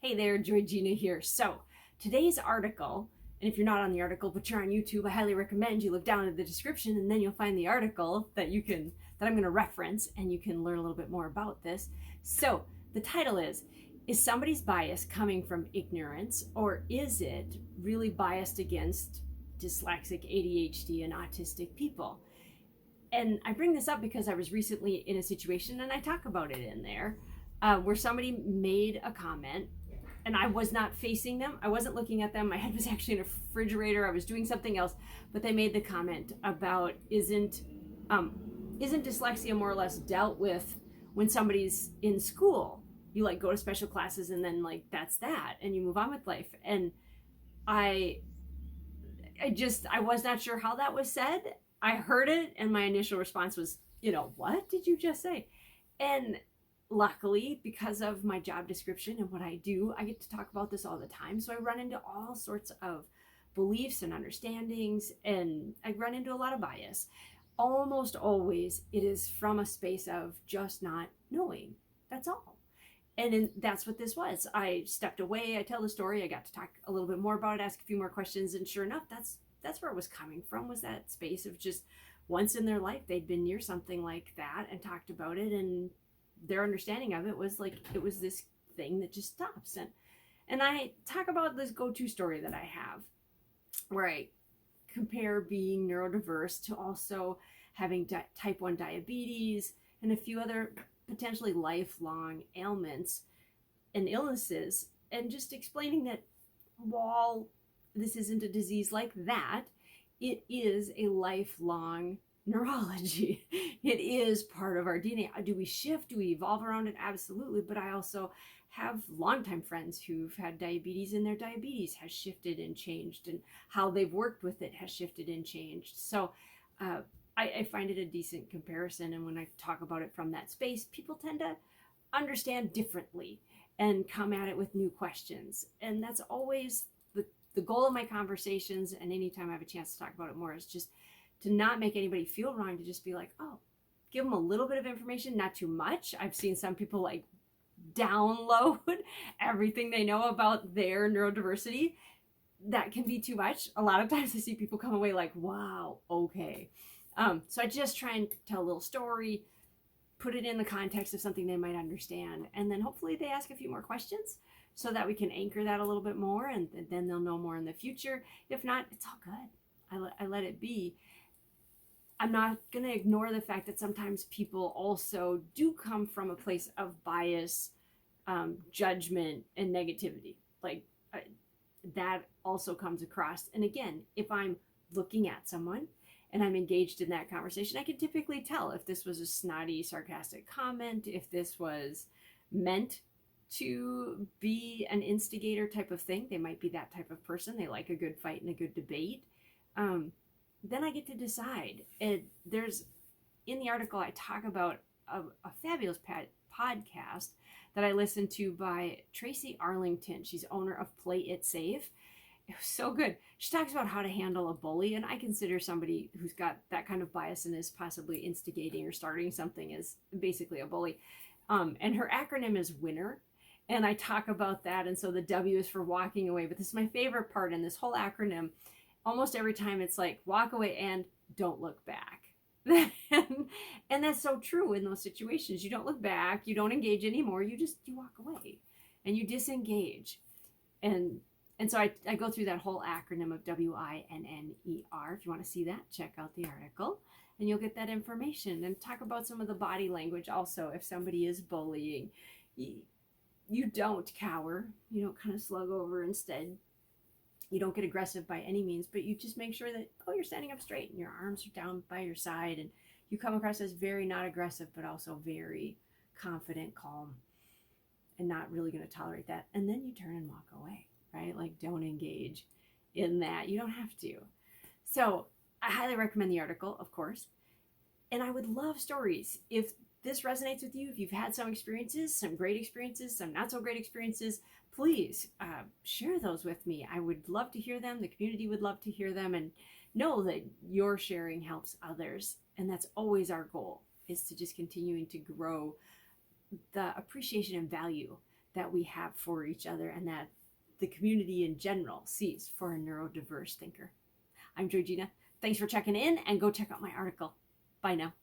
Hey there, Joy Gina here. So today's article, and if you're not on the article but you're on YouTube, I highly recommend you look down at the description and then you'll find the article that I'm going to reference, and you can learn a little bit more about this. So the title is somebody's bias coming from ignorance, or is it really biased against dyslexic, ADHD, and autistic people? And I bring this up because I was recently in a situation, and I talk about it in there, where somebody made a comment and I was not facing them. I wasn't looking at them. My head was actually in a refrigerator. I was doing something else, but they made the comment about isn't dyslexia more or less dealt with when somebody's in school? You like go to special classes and then like that's that, and you move on with life. And I was not sure how that was said. I heard it, and my initial response was, what did you just say? And luckily, because of my job description and what I do, I get to talk about this all the time. So I run into all sorts of beliefs and understandings, and I run into a lot of bias. Almost always, it is from a space of just not knowing. That's all. And that's what this was. I stepped away. I tell the story. I got to talk a little bit more about it, ask a few more questions, and sure enough, that's where it was coming from, was that space of just once in their life they'd been near something like that and talked about it, and their understanding of it was like it was this thing that just stops. And I talk about this go-to story that I have where I compare being neurodiverse to also having type 1 diabetes and a few other potentially lifelong ailments and illnesses, and just explaining that while this isn't a disease like that, it is a lifelong neurology. It is part of our DNA. Do we shift? Do we evolve around it? Absolutely. But I also have longtime friends who've had diabetes, and their diabetes has shifted and changed, and how they've worked with it has shifted and changed. So I find it a decent comparison. And when I talk about it from that space, people tend to understand differently and come at it with new questions. And that's always the goal of my conversations. And anytime I have a chance to talk about it more, is just to not make anybody feel wrong, to just be like, oh, give them a little bit of information, not too much. I've seen some people like download everything they know about their neurodiversity. That can be too much. A lot of times I see people come away like, wow, okay. So I just try and tell a little story, put it in the context of something they might understand, and then hopefully they ask a few more questions so that we can anchor that a little bit more, and then they'll know more in the future. If not, it's all good. I let it be. I'm not going to ignore the fact that sometimes people also do come from a place of bias, judgment, and negativity. Like that also comes across. And again, if I'm looking at someone and I'm engaged in that conversation, I can typically tell if this was a snotty, sarcastic comment, if this was meant to be an instigator type of thing. They might be that type of person. They like a good fight and a good debate. Then I get to decide. In the article, I talk about a fabulous podcast that I listened to by Tracy Arlington. She's owner of Play It Safe. It was so good. She talks about how to handle a bully, and I consider somebody who's got that kind of bias and is possibly instigating or starting something as basically a bully. And her acronym is WINNER, and I talk about that, and so the W is for walking away. But this is my favorite part in this whole acronym. Almost every time it's like walk away and don't look back. And that's so true in those situations. You don't look back, you don't engage anymore, you walk away and you disengage. And so I go through that whole acronym of WINNER. If you want to see that, check out the article and you'll get that information, and talk about some of the body language also. If somebody is bullying, you don't cower, you don't kind of slug over. Instead, you don't get aggressive by any means, but you just make sure that, you're standing up straight and your arms are down by your side, and you come across as very not aggressive, but also very confident, calm, and not really going to tolerate that. And then you turn and walk away, right? Like, don't engage in that. You don't have to. So I highly recommend the article, of course. And I would love stories. If this resonates with you, if you've had some experiences, some great experiences, some not so great experiences, please share those with me. I would love to hear them. The community would love to hear them, and know that your sharing helps others. And that's always our goal, is to just continuing to grow the appreciation and value that we have for each other and that the community in general sees for a neurodiverse thinker. I'm Georgina. Thanks for checking in, and go check out my article. Bye now.